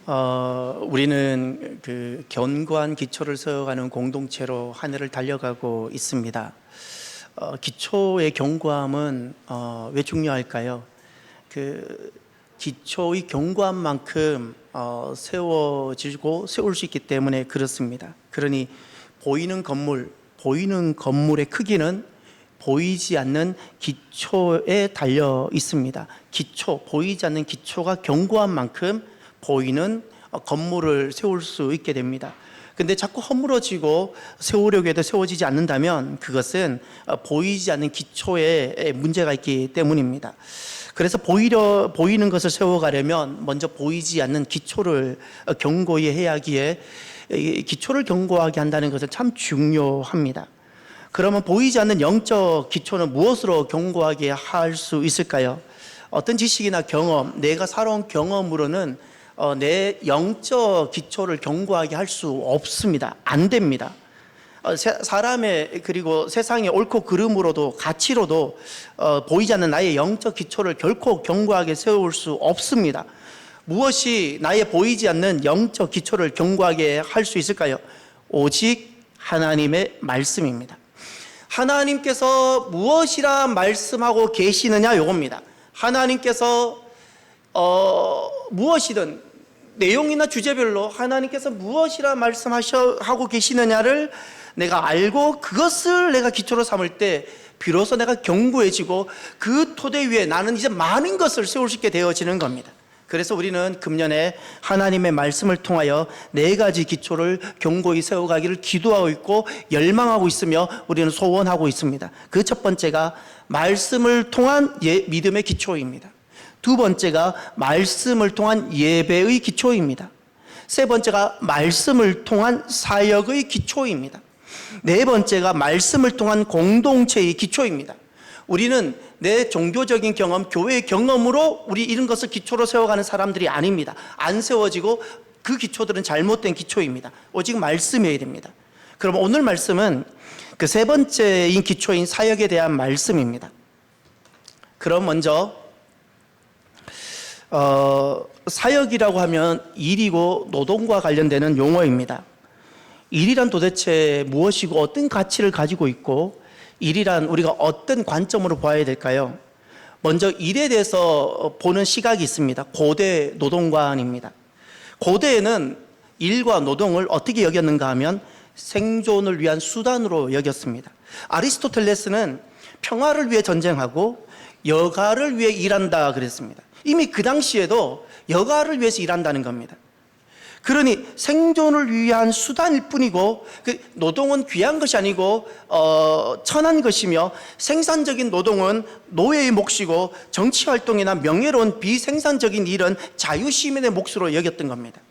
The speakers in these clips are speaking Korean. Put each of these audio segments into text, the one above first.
우리는 그 견고한 기초를 세워가는 공동체로 한 해를 달려가고 있습니다. 기초의 견고함은 왜 중요할까요? 그 기초의 견고한 만큼 세워지고 세울 수 있기 때문에 그렇습니다. 그러니 보이는 건물의 크기는 보이지 않는 기초에 달려 있습니다. 보이지 않는 기초가 견고한 만큼 보이는 건물을 세울 수 있게 됩니다. 근데 자꾸 허물어지고 세우려고 해도 세워지지 않는다면 그것은 보이지 않는 기초에 문제가 있기 때문입니다. 그래서 보이는 것을 세워가려면 먼저 보이지 않는 기초를 견고히 해야 하기에 기초를 견고하게 한다는 것은 참 중요합니다. 그러면 보이지 않는 영적 기초는 무엇으로 견고하게 할 수 있을까요? 어떤 지식이나 경험, 내가 살아온 경험으로는 내 영적 기초를 견고하게 할 수 없습니다. 안 됩니다. 사람의 그리고 세상의 옳고 그름으로도 가치로도 보이지 않는 나의 영적 기초를 결코 견고하게 세울 수 없습니다. 무엇이 나의 보이지 않는 영적 기초를 견고하게 할 수 있을까요? 오직 하나님의 말씀입니다. 하나님께서 무엇이라 말씀하고 계시느냐 요겁니다. 하나님께서 무엇이든 내용이나 주제별로 하나님께서 무엇이라 말씀하고 계시느냐를 내가 알고 그것을 내가 기초로 삼을 때 비로소 내가 견고해지고 그 토대 위에 나는 이제 많은 것을 세울 수 있게 되어지는 겁니다. 그래서 우리는 금년에 하나님의 말씀을 통하여 4가지 기초를 견고히 세워가기를 기도하고 있고 열망하고 있으며 우리는 소원하고 있습니다. 그 첫 번째가 말씀을 통한 믿음의 기초입니다. 두 번째가 말씀을 통한 예배의 기초입니다. 세 번째가 말씀을 통한 사역의 기초입니다. 네 번째가 말씀을 통한 공동체의 기초입니다. 우리는 내 종교적인 경험, 교회의 경험으로 우리 이런 것을 기초로 세워가는 사람들이 아닙니다. 안 세워지고 그 기초들은 잘못된 기초입니다. 오직 말씀이어야 됩니다. 그럼 오늘 말씀은 그 세 번째인 기초인 사역에 대한 말씀입니다. 그럼 먼저 사역이라고 하면 일이고 노동과 관련되는 용어입니다. 일이란 도대체 무엇이고 어떤 가치를 가지고 있고 일이란 우리가 어떤 관점으로 봐야 될까요? 먼저 일에 대해서 보는 시각이 있습니다. 고대 노동관입니다. 고대에는 일과 노동을 어떻게 여겼는가 하면 생존을 위한 수단으로 여겼습니다. 아리스토텔레스는 평화를 위해 전쟁하고 여가를 위해 일한다 그랬습니다. 이미 그 당시에도 여가를 위해서 일한다는 겁니다. 그러니 생존을 위한 수단일 뿐이고 그 노동은 귀한 것이 아니고 천한 것이며 생산적인 노동은 노예의 몫이고 정치활동이나 명예로운 비생산적인 일은 자유시민의 몫으로 여겼던 겁니다.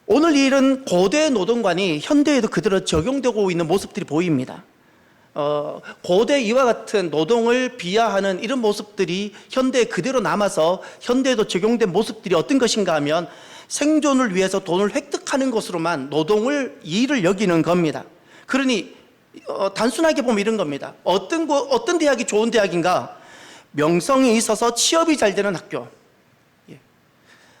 오늘 이 일은 고대 노동관이 현대에도 그대로 적용되고 있는 모습들이 보입니다. 고대 이와 같은 노동을 비하하는 이런 모습들이 현대에 그대로 남아서 현대에도 적용된 모습들이 어떤 것인가 하면 생존을 위해서 돈을 획득하는 것으로만 일을 여기는 겁니다. 그러니 단순하게 보면 이런 겁니다. 어떤 대학이 좋은 대학인가? 명성이 있어서 취업이 잘 되는 학교.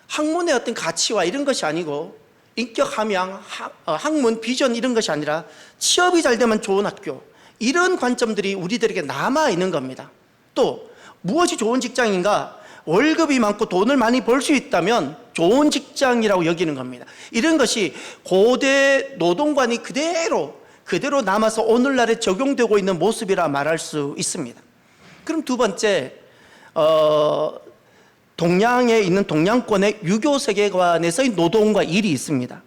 학문의 어떤 가치와 이런 것이 아니고 인격 함양, 학문, 비전 이런 것이 아니라 취업이 잘 되면 좋은 학교. 이런 관점들이 우리들에게 남아있는 겁니다. 또 무엇이 좋은 직장인가? 월급이 많고 돈을 많이 벌 수 있다면 좋은 직장이라고 여기는 겁니다. 이런 것이 고대 노동관이 그대로 남아서 오늘날에 적용되고 있는 모습이라 말할 수 있습니다. 그럼 두 번째, 동양에 있는 동양권의 유교 세계관에서의 노동과 일이 있습니다.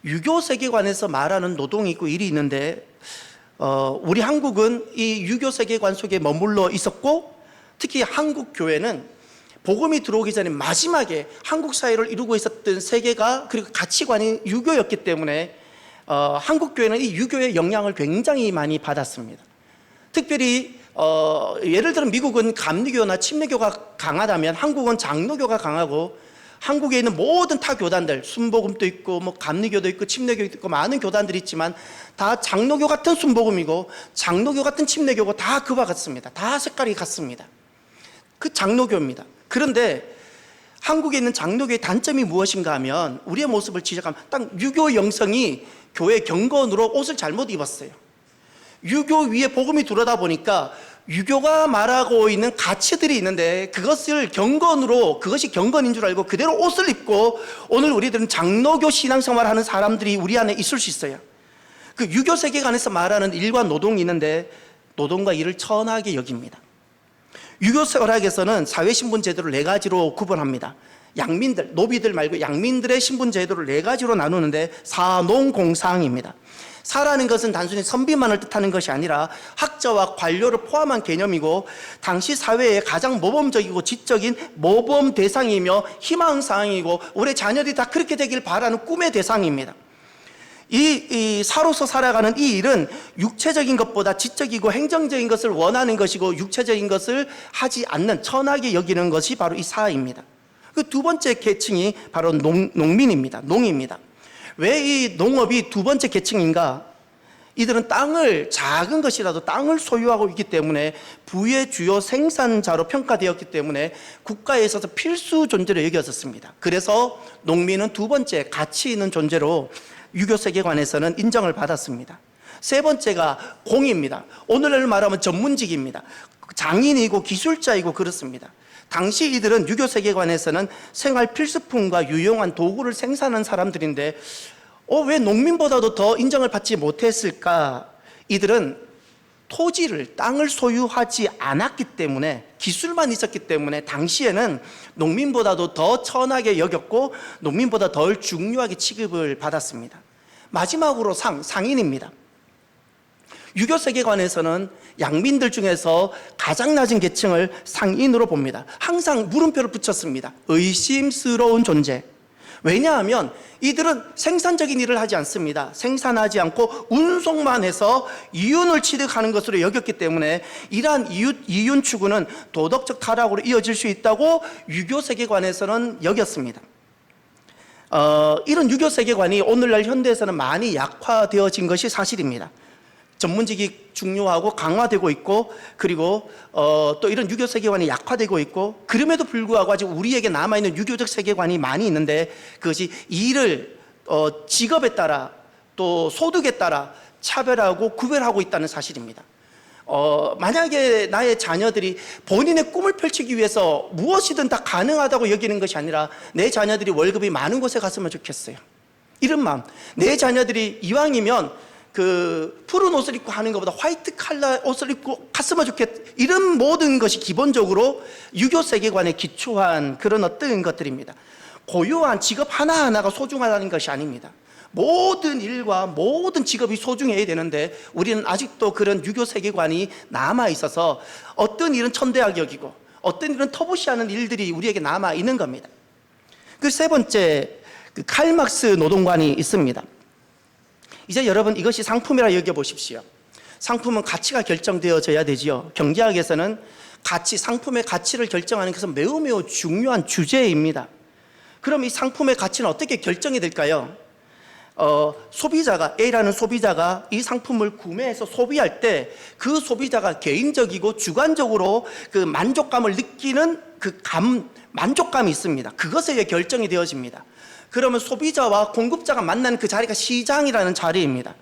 유교 세계관에서 말하는 노동이 있고 일이 있는데 우리 한국은 이 유교 세계관 속에 머물러 있었고 특히 한국 교회는 복음이 들어오기 전에 마지막에 한국 사회를 이루고 있었던 세계가 그리고 가치관이 유교였기 때문에 한국 교회는 이 유교의 영향을 굉장히 많이 받았습니다. 특별히 예를 들어 미국은 감리교나 침례교가 강하다면 한국은 장로교가 강하고 한국에 있는 모든 타 교단들, 순복음도 있고 뭐 감리교도 있고 침례교도 있고 많은 교단들이 있지만 다 장로교 같은 순복음이고 장로교 같은 침례교고 다 그와 같습니다. 다 색깔이 같습니다. 그 장로교입니다. 그런데 한국에 있는 장로교의 단점이 무엇인가 하면 우리의 모습을 지적하면 딱 유교 영성이 교회 경건으로 옷을 잘못 입었어요. 유교 위에 복음이 들어다 보니까 유교가 말하고 있는 가치들이 있는데 그것을 경건으로, 그것이 경건인 줄 알고 그대로 옷을 입고 오늘 우리들은 장로교 신앙생활 하는 사람들이 우리 안에 있을 수 있어요. 그 유교 세계관에서 말하는 일과 노동이 있는데 노동과 일을 천하게 여깁니다. 유교 철학에서는 사회신분 제도를 4가지로 구분합니다. 양민들, 노비들 말고 양민들의 신분 제도를 4가지로 나누는데 사농공상입니다. 사라는 것은 단순히 선비만을 뜻하는 것이 아니라 학자와 관료를 포함한 개념이고 당시 사회의 가장 모범적이고 지적인 모범 대상이며 희망사항이고 우리 자녀들이 다 그렇게 되길 바라는 꿈의 대상입니다. 이 사로서 살아가는 이 일은 육체적인 것보다 지적이고 행정적인 것을 원하는 것이고 육체적인 것을 하지 않는 천하게 여기는 것이 바로 이 사입니다. 그 두 번째 계층이 바로 농민입니다. 농입니다. 왜 이 농업이 두 번째 계층인가? 이들은 땅을, 작은 것이라도 땅을 소유하고 있기 때문에 부의 주요 생산자로 평가되었기 때문에 국가에 있어서 필수 존재로 여겨졌습니다. 그래서 농민은 두 번째 가치 있는 존재로 유교 세계관에서는 인정을 받았습니다. 세 번째가 공입니다. 오늘날 말하면 전문직입니다. 장인이고 기술자이고 그렇습니다. 당시 이들은 유교 세계관에서는 생활 필수품과 유용한 도구를 생산하는 사람들인데 왜 농민보다도 더 인정을 받지 못했을까? 이들은 토지를, 땅을 소유하지 않았기 때문에, 기술만 있었기 때문에 당시에는 농민보다도 더 천하게 여겼고 농민보다 덜 중요하게 취급을 받았습니다. 마지막으로 상인입니다. 유교 세계관에서는 양민들 중에서 가장 낮은 계층을 상인으로 봅니다. 항상 물음표를 붙였습니다. 의심스러운 존재. 왜냐하면 이들은 생산적인 일을 하지 않습니다. 생산하지 않고 운송만 해서 이윤을 취득하는 것으로 여겼기 때문에 이러한 이윤 추구는 도덕적 타락으로 이어질 수 있다고 유교 세계관에서는 여겼습니다. 이런 유교 세계관이 오늘날 현대에서는 많이 약화되어진 것이 사실입니다. 전문직이 중요하고 강화되고 있고 그리고 또 이런 유교 세계관이 약화되고 있고 그럼에도 불구하고 아직 우리에게 남아있는 유교적 세계관이 많이 있는데 그것이 일을 직업에 따라 또 소득에 따라 차별하고 구별하고 있다는 사실입니다. 만약에 나의 자녀들이 본인의 꿈을 펼치기 위해서 무엇이든 다 가능하다고 여기는 것이 아니라 내 자녀들이 월급이 많은 곳에 갔으면 좋겠어요. 이런 마음. 내 자녀들이 이왕이면 그 푸른 옷을 입고 하는 것보다 화이트 칼라 옷을 입고 갔으면 좋겠다. 이런 모든 것이 기본적으로 유교 세계관에 기초한 그런 어떤 것들입니다. 고유한 직업 하나하나가 소중하다는 것이 아닙니다. 모든 일과 모든 직업이 소중해야 되는데 우리는 아직도 그런 유교 세계관이 남아 있어서 어떤 일은 천대하게 여기고 어떤 일은 터부시하는 일들이 우리에게 남아 있는 겁니다. 그 세 번째, 그 칼막스 노동관이 있습니다. 이제 여러분 이것이 상품이라 여겨보십시오. 상품은 가치가 결정되어져야 되지요. 경제학에서는 상품의 가치를 결정하는 것은 매우 중요한 주제입니다. 그럼 이 상품의 가치는 어떻게 결정이 될까요? 소비자가, A라는 소비자가 이 상품을 구매해서 소비할 때 그 소비자가 개인적이고 주관적으로 그 만족감을 느끼는 만족감이 있습니다. 그것에 의해 결정이 되어집니다. 그러면 소비자와 공급자가 만나는 그 자리가 시장이라는 자리입니다.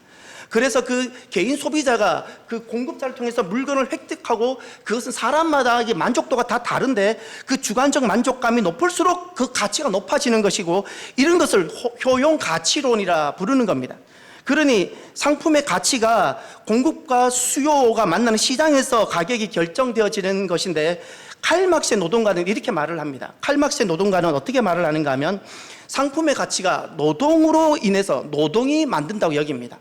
그래서 그 개인 소비자가 그 공급자를 통해서 물건을 획득하고 그것은 사람마다 만족도가 다 다른데 그 주관적 만족감이 높을수록 그 가치가 높아지는 것이고 이런 것을 효용 가치론이라 부르는 겁니다. 그러니 상품의 가치가 공급과 수요가 만나는 시장에서 가격이 결정되어지는 것인데 칼막스의 노동가는 이렇게 말을 합니다. 칼막스의 노동가는 어떻게 말을 하는가 하면 상품의 가치가 노동으로 인해서 노동이 만든다고 여깁니다.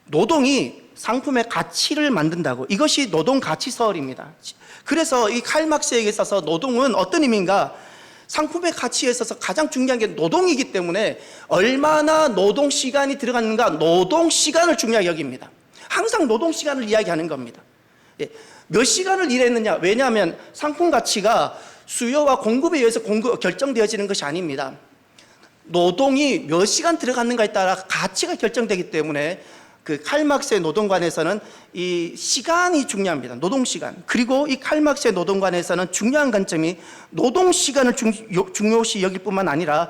노동이 상품의 가치를 만든다고. 이것이 노동 가치설입니다. 그래서 이 칼막스에게 있어서 노동은 어떤 의미인가? 상품의 가치에 있어서 가장 중요한 게 노동이기 때문에 얼마나 노동 시간이 들어갔는가 노동 시간을 중요하게 여깁니다. 항상 노동 시간을 이야기하는 겁니다. 몇 시간을 일했느냐? 왜냐하면 상품 가치가 수요와 공급에 의해서 결정되어지는 것이 아닙니다. 노동이 몇 시간 들어갔는가에 따라 가치가 결정되기 때문에 그 칼막스의 노동관에서는 이 시간이 중요합니다. 노동시간. 그리고 이 칼막스의 노동관에서는 중요한 관점이 노동시간을 중요시 여길 뿐만 아니라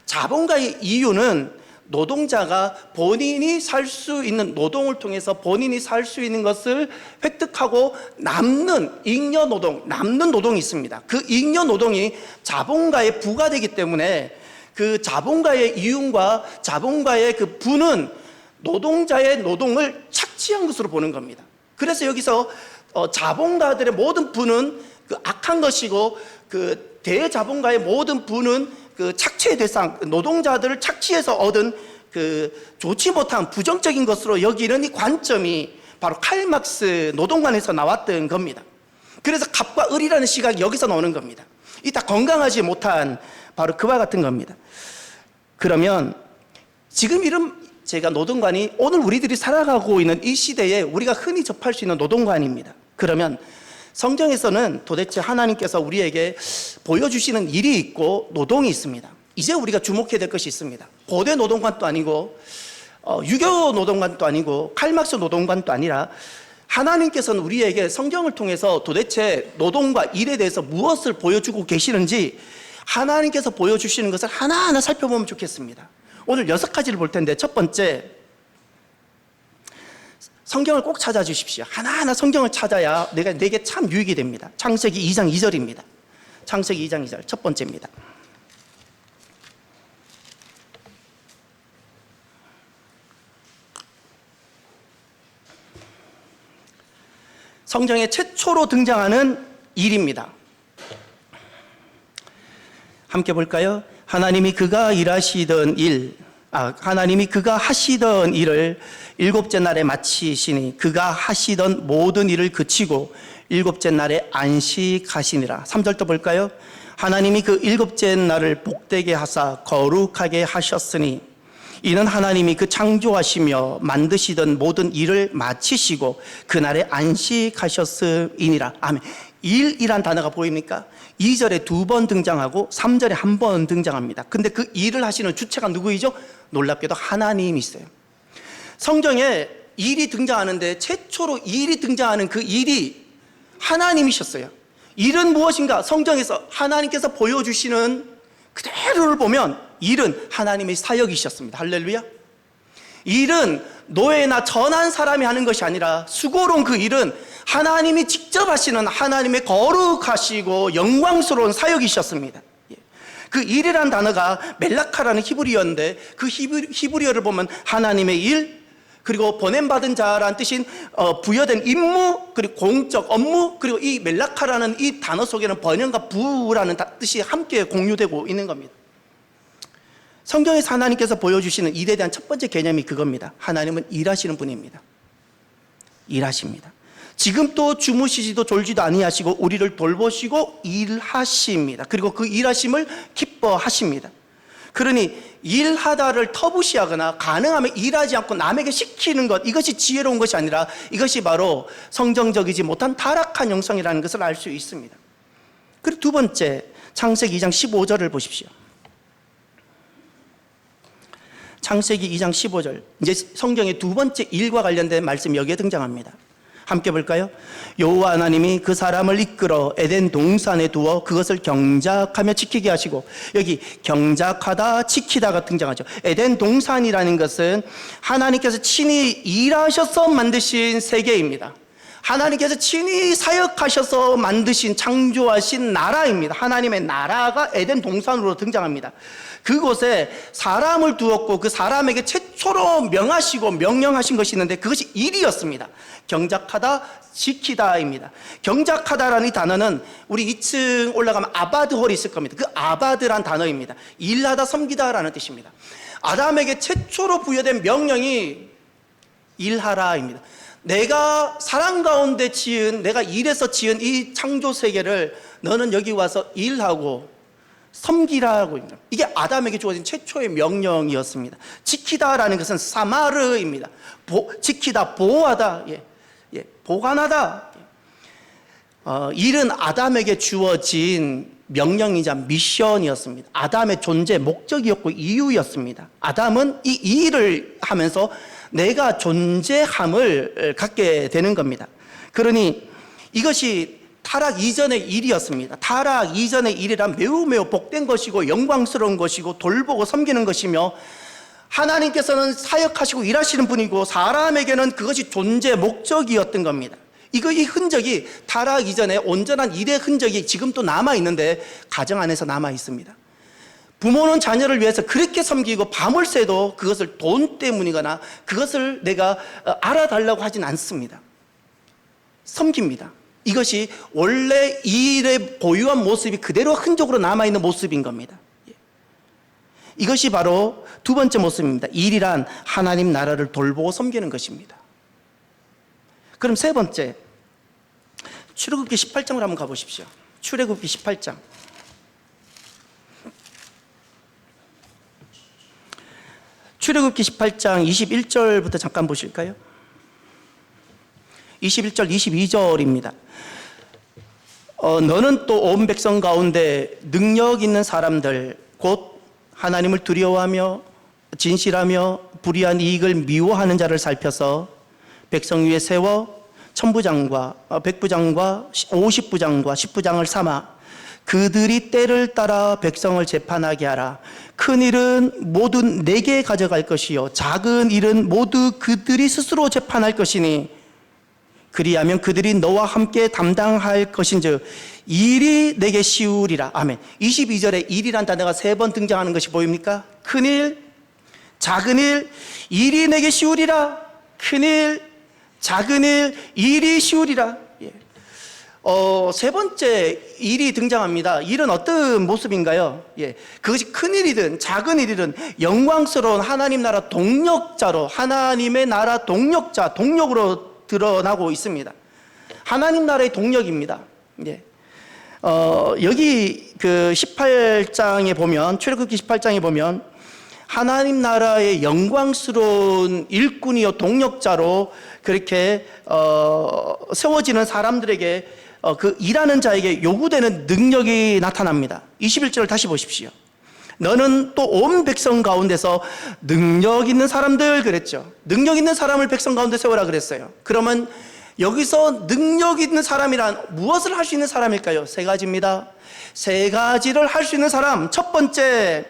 자본가의 이유는 노동자가 본인이 살 수 있는, 노동을 통해서 본인이 살 수 있는 것을 획득하고 남는 잉여 노동, 남는 노동이 있습니다. 그 잉여 노동이 자본가에 부과되기 때문에 그 자본가의 이윤과 자본가의 그 부는 노동자의 노동을 착취한 것으로 보는 겁니다. 그래서 여기서 자본가들의 모든 부는 그 악한 것이고, 그 대자본가의 모든 부는 그 착취의 대상, 노동자들을 착취해서 얻은 그 좋지 못한 부정적인 것으로 여기는 이 관점이 바로 칼막스 노동관에서 나왔던 겁니다. 그래서 갑과 을이라는 시각이 여기서 나오는 겁니다. 이 다 건강하지 못한 바로 그와 같은 겁니다. 그러면 지금 이런 제가 노동관이 오늘 우리들이 살아가고 있는 이 시대에 우리가 흔히 접할 수 있는 노동관입니다. 그러면 성경에서는 도대체 하나님께서 우리에게 보여주시는 일이 있고 노동이 있습니다. 이제 우리가 주목해야 될 것이 있습니다. 고대 노동관도 아니고 유교 노동관도 아니고 칼막스 노동관도 아니라 하나님께서는 우리에게 성경을 통해서 도대체 노동과 일에 대해서 무엇을 보여주고 계시는지 하나님께서 보여주시는 것을 하나하나 살펴보면 좋겠습니다. 오늘 6가지를 볼 텐데, 첫 번째, 성경을 꼭 찾아주십시오. 하나하나 성경을 찾아야 내게 참 유익이 됩니다. 창세기 2장 2절입니다. 창세기 2장 2절 첫 번째입니다. 성경에 최초로 등장하는 일입니다. 함께 볼까요? 하나님이 그가 하시던 일을 일곱째 날에 마치시니 그가 하시던 모든 일을 그치고 일곱째 날에 안식하시니라. 3절 또 볼까요? 하나님이 그 일곱째 날을 복되게 하사 거룩하게 하셨으니 이는 하나님이 그 창조하시며 만드시던 모든 일을 마치시고 그날에 안식하셨음이니라. 아멘. 일이란 단어가 보입니까? 2절에 2번 등장하고 3절에 1번 등장합니다. 근데 그 일을 하시는 주체가 누구이죠? 놀랍게도 하나님이세요. 성경에 일이 등장하는데 최초로 일이 등장하는 그 일이 하나님이셨어요. 일은 무엇인가? 성경에서 하나님께서 보여주시는 그대로를 보면 일은 하나님의 사역이셨습니다. 할렐루야. 일은 노예나 전한 사람이 하는 것이 아니라 수고로운 그 일은 하나님이 직접 하시는 하나님의 거룩하시고 영광스러운 사역이셨습니다. 그 일이라는 단어가 멜라카라는 히브리어인데 그 히브리어를 보면 하나님의 일, 그리고 보냄받은 자라는 뜻인 부여된 임무, 그리고 공적 업무, 그리고 이 멜라카라는 이 단어 속에는 번영과 부라는 뜻이 함께 공유되고 있는 겁니다. 성경에서 하나님께서 보여주시는 일에 대한 첫 번째 개념이 그겁니다. 하나님은 일하시는 분입니다. 일하십니다. 지금 또 주무시지도 졸지도 아니하시고 우리를 돌보시고 일하십니다. 그리고 그 일하심을 기뻐하십니다. 그러니 일하다를 터부시하거나 가능하면 일하지 않고 남에게 시키는 것, 이것이 지혜로운 것이 아니라 이것이 바로 성정적이지 못한 타락한 영성이라는 것을 알 수 있습니다. 그리고 두 번째, 창세기 2장 15절을 보십시오. 창세기 2장 15절, 이제 성경의 두 번째 일과 관련된 말씀이 여기에 등장합니다. 함께 볼까요? 여호와 하나님이 그 사람을 이끌어 에덴 동산에 두어 그것을 경작하며 지키게 하시고, 여기 경작하다 지키다가 등장하죠. 에덴 동산이라는 것은 하나님께서 친히 일하셔서 만드신 세계입니다. 하나님께서 친히 사역하셔서 만드신 창조하신 나라입니다. 하나님의 나라가 에덴 동산으로 등장합니다. 그곳에 사람을 두었고 그 사람에게 최초로 명하시고 명령하신 것이 있는데 그것이 일이었습니다. 경작하다 지키다입니다. 경작하다라는 이 단어는 우리 2층 올라가면 아바드홀이 있을 겁니다. 그 아바드란 단어입니다. 일하다 섬기다라는 뜻입니다. 아담에게 최초로 부여된 명령이 일하라입니다. 내가 사랑 가운데 지은, 내가 일해서 지은 이 창조 세계를 너는 여기 와서 일하고 섬기라고 있는, 이게 아담에게 주어진 최초의 명령이었습니다. 지키다라는 것은 사마르입니다. 지키다, 보호하다, 보관하다. 일은 아담에게 주어진 명령이자 미션이었습니다. 아담의 존재 목적이었고 이유였습니다. 아담은 이 일을 하면서 내가 존재함을 갖게 되는 겁니다. 그러니 이것이 타락 이전의 일이었습니다. 타락 이전의 일이란 매우 매우 복된 것이고 영광스러운 것이고 돌보고 섬기는 것이며, 하나님께서는 사역하시고 일하시는 분이고 사람에게는 그것이 존재 목적이었던 겁니다. 이 흔적이 타락 이전에 온전한 일의 흔적이 지금 또 남아있는데 가정 안에서 남아있습니다. 부모는 자녀를 위해서 그렇게 섬기고 밤을 새도 그것을 돈 때문이거나 그것을 내가 알아달라고 하진 않습니다. 섬깁니다. 이것이 원래 일의 고유한 모습이 그대로 흔적으로 남아있는 모습인 겁니다. 이것이 바로 두 번째 모습입니다. 일이란 하나님 나라를 돌보고 섬기는 것입니다. 그럼 세 번째, 출애굽기 18장으로 한번 가보십시오. 출애굽기 18장. 출애굽기 18장 21절부터 잠깐 보실까요? 21절, 22절입니다. 너는 또 온 백성 가운데 능력 있는 사람들, 곧 하나님을 두려워하며 진실하며 불의한 이익을 미워하는 자를 살펴서 백성 위에 세워 천부장과 백부장과 50부장과 10부장을 삼아 그들이 때를 따라 백성을 재판하게 하라. 큰 일은 모두 내게 가져갈 것이요 작은 일은 모두 그들이 스스로 재판할 것이니 그리하면 그들이 너와 함께 담당할 것인즉 일이 내게 쉬우리라. 아멘. 22절에 일이란 단어가 3번 등장하는 것이 보입니까? 큰일, 작은 일, 일이 내게 쉬우리라. 큰일, 작은 일, 일이 쉬우리라. 세 번째 일이 등장합니다. 일은 어떤 모습인가요? 그것이 큰 일이든 작은 일이든 영광스러운 하나님 나라 동력자로, 하나님의 나라 동력자, 동력으로 드러나고 있습니다. 하나님 나라의 동력입니다. 여기 그 18장에 보면, 출애굽기 18장에 보면 하나님 나라의 영광스러운 일꾼이요 동력자로 그렇게 세워지는 사람들에게 그 일하는 자에게 요구되는 능력이 나타납니다. 21절을 다시 보십시오. 너는 또 온 백성 가운데서 능력 있는 사람들 그랬죠. 능력 있는 사람을 백성 가운데 세워라 그랬어요. 그러면 여기서 능력 있는 사람이란 무엇을 할 수 있는 사람일까요? 세 가지입니다. 세 가지를 할 수 있는 사람. 첫 번째,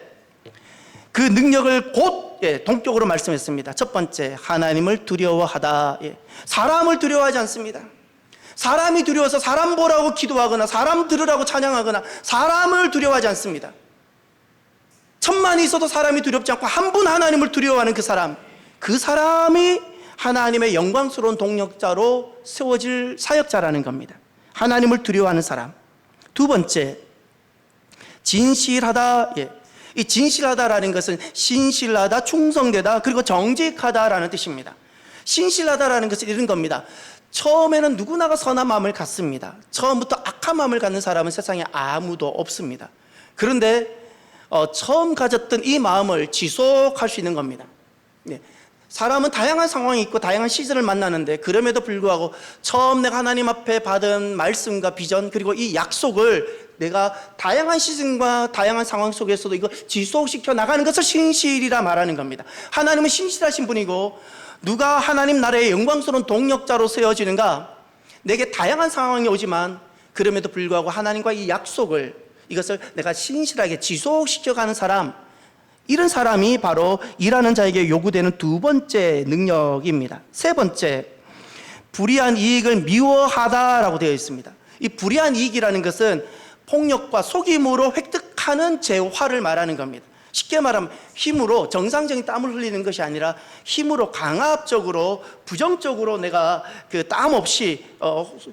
그 능력을 곧 동격으로 말씀했습니다. 첫 번째, 하나님을 두려워하다. 사람을 두려워하지 않습니다. 사람이 두려워서 사람 보라고 기도하거나 사람 들으라고 찬양하거나 사람을 두려워하지 않습니다. 천만이 있어도 사람이 두렵지 않고 한 분 하나님을 두려워하는 그 사람이 하나님의 영광스러운 동력자로 세워질 사역자라는 겁니다. 하나님을 두려워하는 사람. 두 번째, 진실하다. 이 진실하다라는 것은 신실하다, 충성되다, 그리고 정직하다라는 뜻입니다. 신실하다라는 것은 이런 겁니다. 처음에는 누구나가 선한 마음을 갖습니다. 처음부터 악한 마음을 갖는 사람은 세상에 아무도 없습니다. 그런데 처음 가졌던 이 마음을 지속할 수 있는 겁니다. 사람은 다양한 상황이 있고 다양한 시즌을 만나는데 그럼에도 불구하고 처음 내가 하나님 앞에 받은 말씀과 비전 그리고 이 약속을 내가 다양한 시즌과 다양한 상황 속에서도 이거 지속시켜 나가는 것을 신실이라 말하는 겁니다. 하나님은 신실하신 분이고 누가 하나님 나라의 영광스러운 동력자로 세워지는가? 내게 다양한 상황이 오지만 그럼에도 불구하고 하나님과 이 약속을 이것을 내가 신실하게 지속시켜가는 사람, 이런 사람이 바로 일하는 자에게 요구되는 두 번째 능력입니다. 세 번째, 불의한 이익을 미워하다라고 되어 있습니다. 이 불의한 이익이라는 것은 폭력과 속임으로 획득하는 재화를 말하는 겁니다. 쉽게 말하면 힘으로 정상적인 땀을 흘리는 것이 아니라 힘으로 강압적으로 부정적으로 내가 그 땀 없이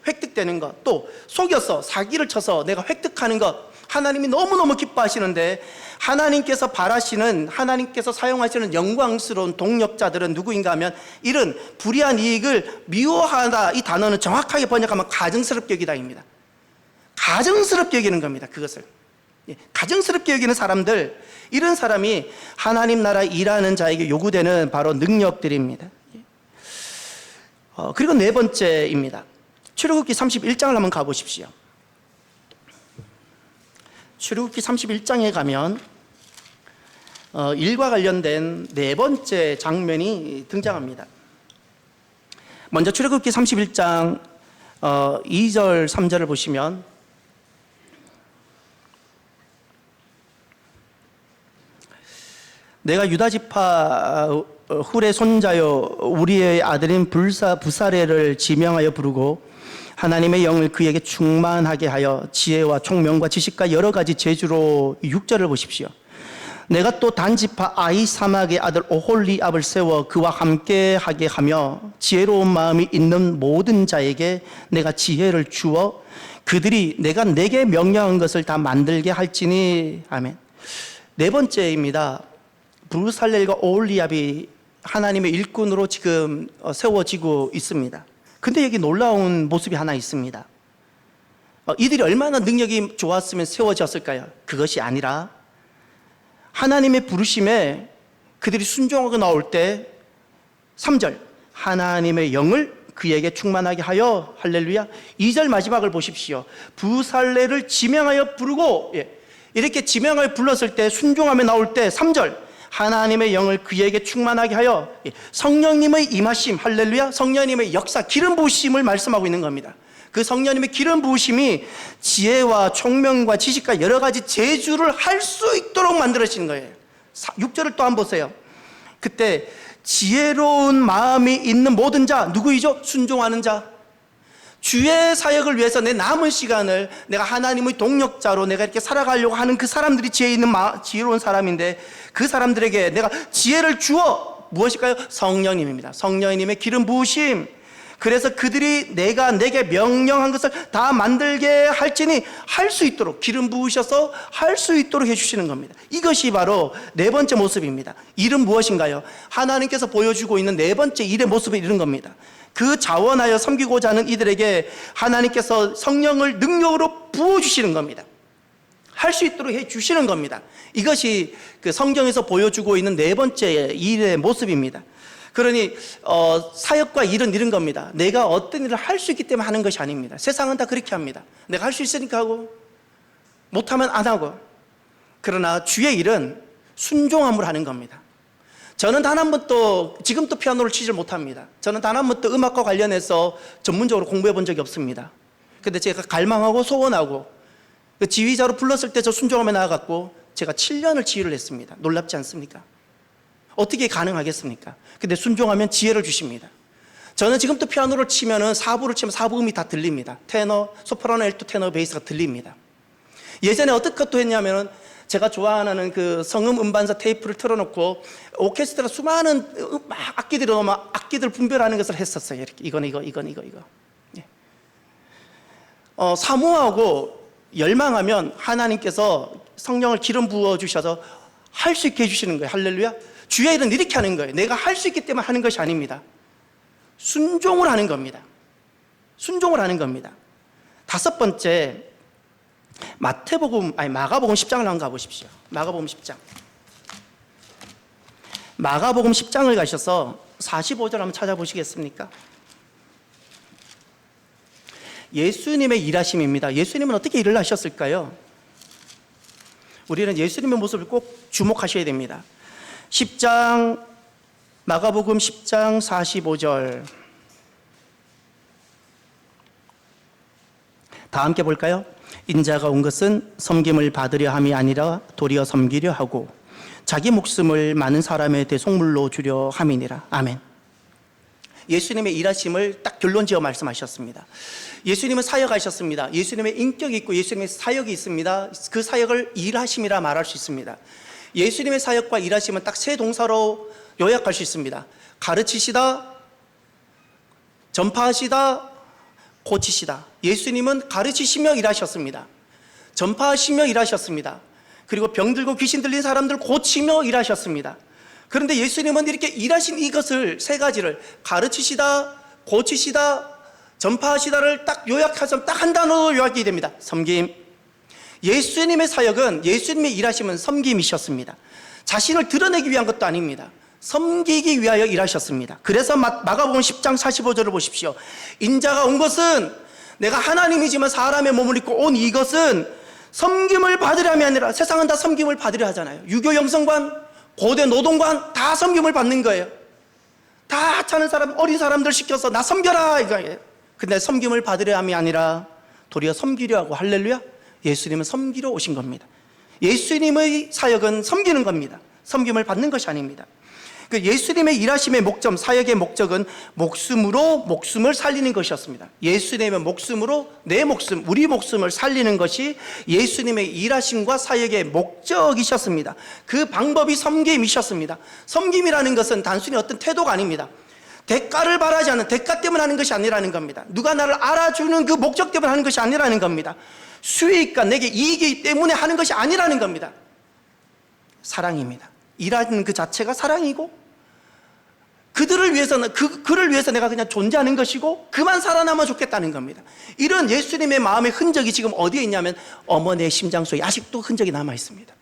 획득되는 것, 또 속여서 사기를 쳐서 내가 획득하는 것, 하나님이 너무너무 기뻐하시는데 하나님께서 바라시는, 하나님께서 사용하시는 영광스러운 동력자들은 누구인가 하면 이런 불의한 이익을 미워하다, 이 단어는 정확하게 번역하면 가증스럽게 여기다입니다. 가증스럽게 여기는 겁니다. 그것을 가증스럽게 여기는 사람들, 이런 사람이 하나님 나라 일하는 자에게 요구되는 바로 능력들입니다. 그리고 네 번째입니다. 출애굽기 31장을 한번 가보십시오. 출애굽기 31장에 가면 일과 관련된 네 번째 장면이 등장합니다. 먼저 출애굽기 31장 2절 3절을 보시면 내가 유다 지파 훌의 손자요 우리의 아들인 부사레를 지명하여 부르고 하나님의 영을 그에게 충만하게 하여 지혜와 총명과 지식과 여러 가지 재주로 6절을 보십시오. 내가 또 단지파 아히사막의 아들 오홀리압을 세워 그와 함께하게 하며 지혜로운 마음이 있는 모든 자에게 내가 지혜를 주어 그들이 내가 내게 명령한 것을 다 만들게 할지니. 아멘. 네 번째입니다. 부살렐과 오홀리압이 하나님의 일꾼으로 지금 세워지고 있습니다. 근데 여기 놀라운 모습이 하나 있습니다. 이들이 얼마나 능력이 좋았으면 세워졌을까요? 그것이 아니라 하나님의 부르심에 그들이 순종하고 나올 때 3절 하나님의 영을 그에게 충만하게 하여 할렐루야. 2절 마지막을 보십시오. 부살레를 지명하여 부르고, 이렇게 지명하여 불렀을 때 순종하며 나올 때 3절 하나님의 영을 그에게 충만하게 하여, 성령님의 임하심, 할렐루야. 성령님의 역사, 기름 부으심을 말씀하고 있는 겁니다. 그 성령님의 기름 부으심이 지혜와 총명과 지식과 여러 가지 재주를 할 수 있도록 만들어지는 거예요. 6절을 또 한번 보세요. 그때 지혜로운 마음이 있는 모든 자, 누구이죠? 순종하는 자. 주의 사역을 위해서 내 남은 시간을 내가 하나님의 동력자로 내가 이렇게 살아가려고 하는 그 사람들이 지혜로운 사람인데, 그 사람들에게 내가 지혜를 주어, 무엇일까요? 성령님입니다. 성령님의 기름 부으심. 그래서 그들이 내가 내게 명령한 것을 다 만들게 할지니, 할 수 있도록 기름 부으셔서 할 수 있도록 해주시는 겁니다. 이것이 바로 네 번째 모습입니다. 일은 무엇인가요? 하나님께서 보여주고 있는 네 번째 일의 모습이 이런 겁니다. 그 자원하여 섬기고자 하는 이들에게 하나님께서 성령을 능력으로 부어주시는 겁니다. 할 수 있도록 해주시는 겁니다. 이것이 그 성경에서 보여주고 있는 네 번째 일의 모습입니다. 그러니 사역과 일은 이런 겁니다. 내가 어떤 일을 할 수 있기 때문에 하는 것이 아닙니다. 세상은 다 그렇게 합니다. 내가 할 수 있으니까 하고 못하면 안 하고. 그러나 주의 일은 순종함으로 하는 겁니다. 저는 단 한 번도, 지금도 피아노를 치질 못합니다. 저는 단 한 번도 음악과 관련해서 전문적으로 공부해 본 적이 없습니다. 근데 제가 갈망하고 소원하고 그 지휘자로 불렀을 때 저 순종하며 나아갔고 제가 7년을 지휘를 했습니다. 놀랍지 않습니까? 어떻게 가능하겠습니까? 근데 순종하면 지혜를 주십니다. 저는 지금도 피아노를 치면은 4부를 치면 4부 음이 다 들립니다. 테너, 소프라노, 알토, 테너, 베이스가 들립니다. 예전에 어떻게 것도 했냐면은 제가 좋아하는 그 성음 음반사 테이프를 틀어놓고 오케스트라 수많은 악기들이 넣으면 악기들 분별하는 것을 했었어요. 이렇게 이건 이거. 예. 사모하고 열망하면 하나님께서 성령을 기름 부어 주셔서 할 수 있게 해주시는 거예요. 할렐루야. 주의 일은 이렇게 하는 거예요. 내가 할 수 있기 때문에 하는 것이 아닙니다. 순종을 하는 겁니다. 순종을 하는 겁니다. 다섯 번째, 마가복음 10장을 한번 가보십시오. 마가복음 10장. 마가복음 10장을 가셔서 45절 한번 찾아보시겠습니까? 예수님의 일하심입니다. 예수님은 어떻게 일을 하셨을까요? 우리는 예수님의 모습을 꼭 주목하셔야 됩니다. 10장, 마가복음 10장 45절. 다 함께 볼까요? 인자가 온 것은 섬김을 받으려 함이 아니라 도리어 섬기려 하고 자기 목숨을 많은 사람의 대속물로 주려 함이니라. 아멘. 예수님의 일하심을 딱 결론지어 말씀하셨습니다. 예수님은 사역하셨습니다. 예수님의 인격이 있고 예수님의 사역이 있습니다. 그 사역을 일하심이라 말할 수 있습니다. 예수님의 사역과 일하심은 딱 세 동사로 요약할 수 있습니다. 가르치시다, 전파하시다, 고치시다. 예수님은 가르치시며 일하셨습니다. 전파하시며 일하셨습니다. 그리고 병들고 귀신 들린 사람들 고치며 일하셨습니다. 그런데 예수님은 이렇게 일하신 이것을 세 가지를 가르치시다, 고치시다, 전파하시다를 딱 요약해서 딱 한 단어로 요약이 됩니다. 섬김. 예수님의 사역은, 예수님의 일하심은 섬김이셨습니다. 자신을 드러내기 위한 것도 아닙니다. 섬기기 위하여 일하셨습니다. 그래서 마가복음 10장 45절을 보십시오. 인자가 온 것은, 내가 하나님이지만 사람의 몸을 입고 온 이것은 섬김을 받으려 함이 아니라, 세상은 다 섬김을 받으려 하잖아요. 유교 영성관, 고대 노동관 다 섬김을 받는 거예요. 다 하찮은 사람, 어린 사람들 시켜서 나 섬겨라 이거예요. 근데 섬김을 받으려 함이 아니라 도리어 섬기려 하고, 할렐루야, 예수님은 섬기러 오신 겁니다. 예수님의 사역은 섬기는 겁니다. 섬김을 받는 것이 아닙니다. 그 예수님의 일하심의 목적, 사역의 목적은 목숨으로 목숨을 살리는 것이었습니다. 예수님의 목숨으로 내 목숨, 우리 목숨을 살리는 것이 예수님의 일하심과 사역의 목적이셨습니다. 그 방법이 섬김이셨습니다. 섬김이라는 것은 단순히 어떤 태도가 아닙니다. 대가를 바라지 않는, 대가 때문에 하는 것이 아니라는 겁니다. 누가 나를 알아주는 그 목적 때문에 하는 것이 아니라는 겁니다. 수익과 내게 이익이기 때문에 하는 것이 아니라는 겁니다. 사랑입니다. 일하는 그 자체가 사랑이고, 그들을 위해서는, 그를 위해서 내가 그냥 존재하는 것이고, 그만 살아남아 좋겠다는 겁니다. 이런 예수님의 마음의 흔적이 지금 어디에 있냐면 어머니의 심장 속에 아직도 흔적이 남아 있습니다.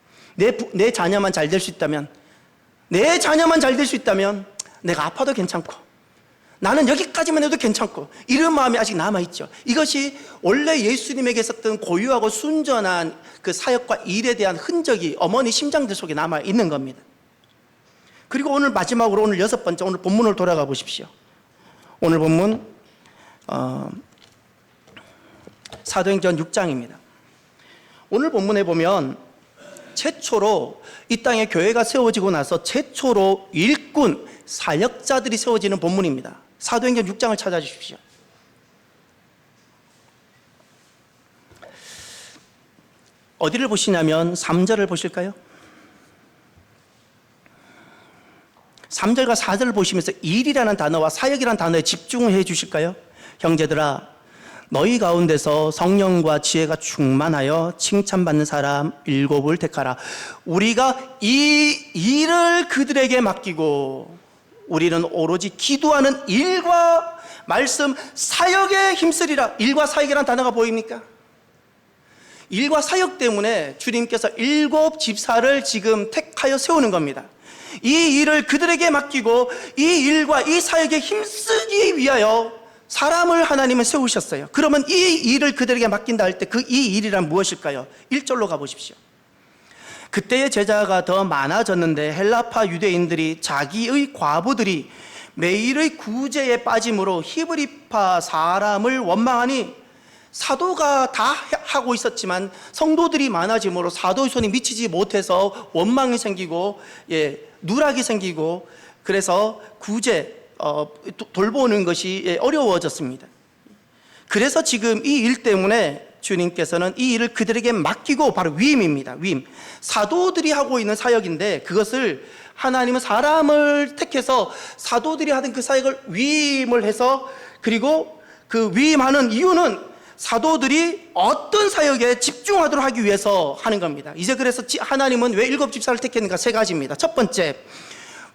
내 자녀만 잘 될 수 있다면, 내 자녀만 잘 될 수 있다면 내가 아파도 괜찮고, 나는 여기까지만 해도 괜찮고, 이런 마음이 아직 남아있죠. 이것이 원래 예수님에게 있었던 고유하고 순전한 그 사역과 일에 대한 흔적이 어머니 심장들 속에 남아있는 겁니다. 그리고 오늘 마지막으로, 오늘 6번째, 오늘 본문을 돌아가 보십시오. 오늘 본문 사도행전 6장입니다. 오늘 본문에 보면 최초로 이 땅에 교회가 세워지고 나서 최초로 일꾼, 사역자들이 세워지는 본문입니다. 사도행전 6장을 찾아주십시오. 어디를 보시냐면 3절을 보실까요? 3절과 4절을 보시면서 일이라는 단어와 사역이라는 단어에 집중해 주실까요? 형제들아, 너희 가운데서 성령과 지혜가 충만하여 칭찬받는 사람 7을 택하라. 우리가 이 일을 그들에게 맡기고, 우리는 오로지 기도하는 일과 말씀, 사역에 힘쓰리라. 일과 사역이라는 단어가 보입니까? 일과 사역 때문에 주님께서 7 집사를 지금 택하여 세우는 겁니다. 이 일을 그들에게 맡기고 이 일과 이 사역에 힘쓰기 위하여 사람을 하나님은 세우셨어요. 그러면 이 일을 그들에게 맡긴다 할 때 그 이 일이란 무엇일까요? 1절로 가보십시오. 그때의 제자가 더 많아졌는데 헬라파 유대인들이 자기의 과부들이 매일의 구제에 빠짐으로 히브리파 사람을 원망하니, 사도가 다 하고 있었지만 성도들이 많아짐으로 사도의 손이 미치지 못해서 원망이 생기고, 누락이 생기고, 그래서 구제, 돌보는 것이 어려워졌습니다. 그래서 지금 이 일 때문에 주님께서는 이 일을 그들에게 맡기고, 바로 위임입니다. 위임. 사도들이 하고 있는 사역인데 그것을 하나님은 사람을 택해서 사도들이 하던 그 사역을 위임을 해서, 그리고 그 위임하는 이유는 사도들이 어떤 사역에 집중하도록 하기 위해서 하는 겁니다. 이제 그래서 하나님은 왜 7 집사를 택했는가? 3가지입니다. 첫 번째,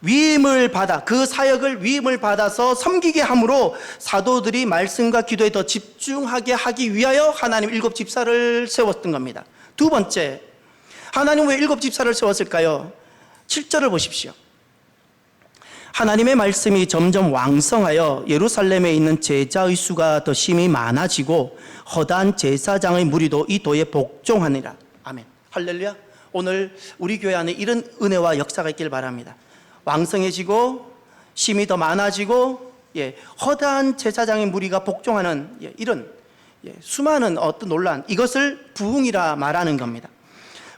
위임을 받아, 그 사역을 위임을 받아서 섬기게 함으로 사도들이 말씀과 기도에 더 집중하게 하기 위하여 하나님 7 집사를 세웠던 겁니다. 두 번째, 하나님 왜 7 집사를 세웠을까요? 7절을 보십시오. 하나님의 말씀이 점점 왕성하여 예루살렘에 있는 제자의 수가 더 심히 많아지고 허다한 제사장의 무리도 이 도에 복종하니라. 아멘. 할렐루야. 오늘 우리 교회 안에 이런 은혜와 역사가 있길 바랍니다. 왕성해지고 심이 더 많아지고, 허다한 제사장의 무리가 복종하는, 이런 수많은 어떤 논란, 이것을 부흥이라 말하는 겁니다.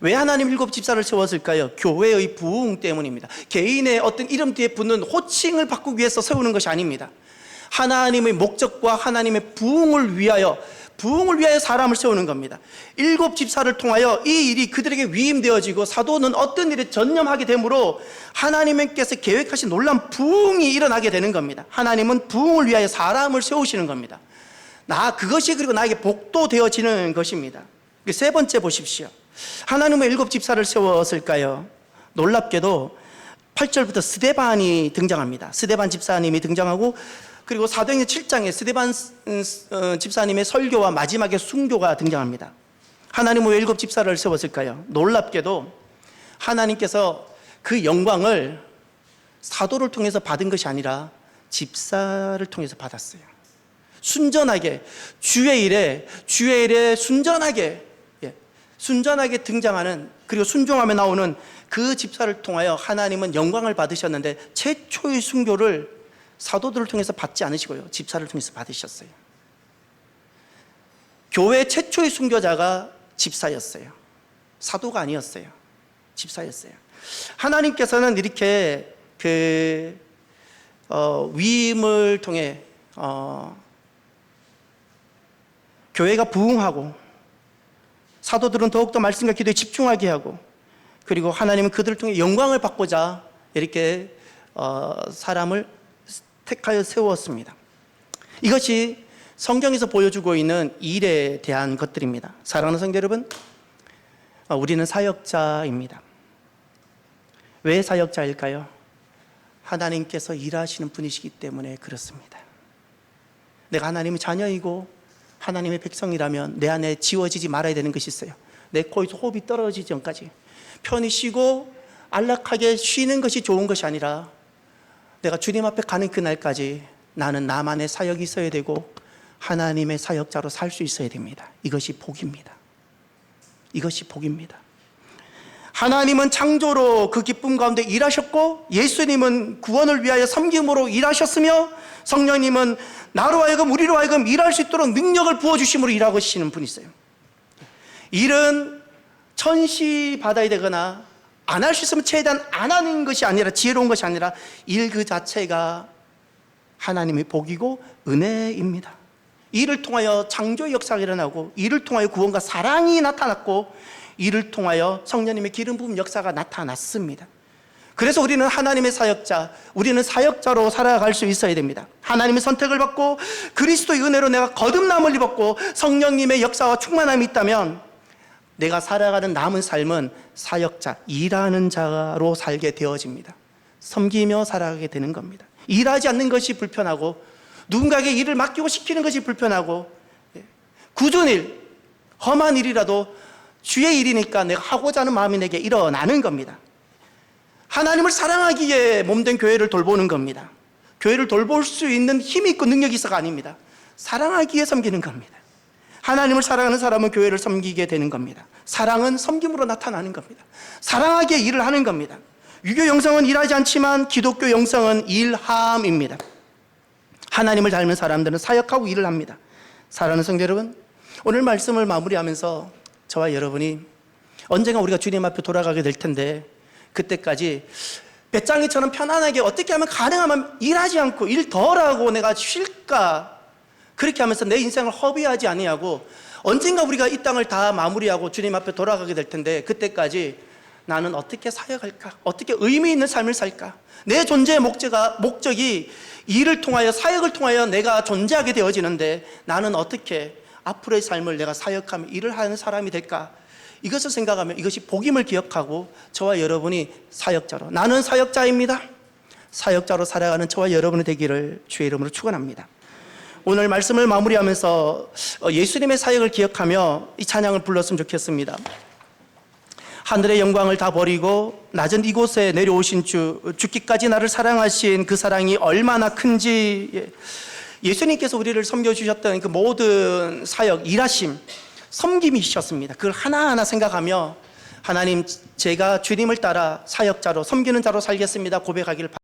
왜 하나님 7 집사를 세웠을까요? 교회의 부흥 때문입니다. 개인의 어떤 이름 뒤에 붙는 호칭을 바꾸기 위해서 세우는 것이 아닙니다. 하나님의 목적과 하나님의 부흥을 위하여 사람을 세우는 겁니다. 7 집사를 통하여 이 일이 그들에게 위임되어지고 사도는 어떤 일에 전념하게 되므로 하나님께서 계획하신 놀라운 부흥이 일어나게 되는 겁니다. 하나님은 부흥을 위하여 사람을 세우시는 겁니다. 그것이 그리고 나에게 복도되어지는 것입니다. 세 번째 보십시오. 하나님은 7 집사를 세웠을까요? 놀랍게도 8절부터 스데반이 등장합니다. 스데반 집사님이 등장하고, 그리고 사도행전 7장에 스데반 집사님의 설교와 마지막에 순교가 등장합니다. 하나님은 왜 7 집사를 세웠을까요? 놀랍게도 하나님께서 그 영광을 사도를 통해서 받은 것이 아니라 집사를 통해서 받았어요. 순전하게 주의 일에 순전하게 등장하는, 그리고 순종하며 나오는 그 집사를 통하여 하나님은 영광을 받으셨는데 최초의 순교를 사도들을 통해서 받지 않으시고요, 집사를 통해서 받으셨어요. 교회 최초의 순교자가 집사였어요. 사도가 아니었어요. 집사였어요. 하나님께서는 이렇게 위임을 통해 교회가 부흥하고 사도들은 더욱더 말씀과 기도에 집중하게 하고, 그리고 하나님은 그들을 통해 영광을 받고자 이렇게 사람을 택하여 세웠습니다. 이것이 성경에서 보여주고 있는 일에 대한 것들입니다. 사랑하는 성도 여러분, 우리는 사역자입니다. 왜 사역자일까요? 하나님께서 일하시는 분이시기 때문에 그렇습니다. 내가 하나님의 자녀이고 하나님의 백성이라면 내 안에 지워지지 말아야 되는 것이 있어요. 내 코에서 호흡이 떨어지기 전까지 편히 쉬고 안락하게 쉬는 것이 좋은 것이 아니라 내가 주님 앞에 가는 그날까지 나는 나만의 사역이 있어야 되고 하나님의 사역자로 살 수 있어야 됩니다. 이것이 복입니다. 이것이 복입니다. 하나님은 창조로 그 기쁨 가운데 일하셨고, 예수님은 구원을 위하여 섬김으로 일하셨으며, 성령님은 나로 하여금 우리로 하여금 일할 수 있도록 능력을 부어주심으로 일하고 계시는 분이세요. 일은 천시받아야 되거나 안 할 수 있으면 최대한 안 하는 것이 아니라, 지혜로운 것이 아니라 일 그 자체가 하나님의 복이고 은혜입니다. 이를 통하여 창조의 역사가 일어나고, 이를 통하여 구원과 사랑이 나타났고, 이를 통하여 성령님의 기름 부음 역사가 나타났습니다. 그래서 우리는 하나님의 사역자, 우리는 사역자로 살아갈 수 있어야 됩니다. 하나님의 선택을 받고 그리스도의 은혜로 내가 거듭남을 입었고 성령님의 역사와 충만함이 있다면 내가 살아가는 남은 삶은 사역자, 일하는 자로 살게 되어집니다. 섬기며 살아가게 되는 겁니다. 일하지 않는 것이 불편하고, 누군가에게 일을 맡기고 시키는 것이 불편하고, 굳은 일, 험한 일이라도 주의 일이니까 내가 하고자 하는 마음이 내게 일어나는 겁니다. 하나님을 사랑하기에 몸된 교회를 돌보는 겁니다. 교회를 돌볼 수 있는 힘이 있고 능력이 있어가 아닙니다. 사랑하기에 섬기는 겁니다. 하나님을 사랑하는 사람은 교회를 섬기게 되는 겁니다. 사랑은 섬김으로 나타나는 겁니다. 사랑하기에 일을 하는 겁니다. 유교 영성은 일하지 않지만 기독교 영성은 일함입니다. 하나님을 닮은 사람들은 사역하고 일을 합니다. 사랑하는 성도 여러분, 오늘 말씀을 마무리하면서 저와 여러분이 언젠가 우리가 주님 앞에 돌아가게 될 텐데, 그때까지 배짱이처럼 편안하게 어떻게 하면 가능하면 일하지 않고 일 덜 하고 내가 쉴까, 그렇게 하면서 내 인생을 허비하지 아니하고 언젠가 우리가 이 땅을 다 마무리하고 주님 앞에 돌아가게 될 텐데, 그때까지 나는 어떻게 사역할까, 어떻게 의미 있는 삶을 살까, 내 존재의 목적이 일을 통하여 사역을 통하여 내가 존재하게 되어지는데 나는 어떻게 앞으로의 삶을 내가 사역하며 일을 하는 사람이 될까, 이것을 생각하면 이것이 복임을 기억하고 저와 여러분이 사역자로, 나는 사역자입니다, 사역자로 살아가는 저와 여러분이 되기를 주의 이름으로 축원합니다. 오늘 말씀을 마무리하면서 예수님의 사역을 기억하며 이 찬양을 불렀으면 좋겠습니다. 하늘의 영광을 다 버리고 낮은 이곳에 내려오신 주, 죽기까지 나를 사랑하신 그 사랑이 얼마나 큰지, 예수님께서 우리를 섬겨주셨던 그 모든 사역, 일하심, 섬김이셨습니다. 그걸 하나하나 생각하며 하나님, 제가 주님을 따라 사역자로 섬기는 자로 살겠습니다 고백하기를 바랍니다.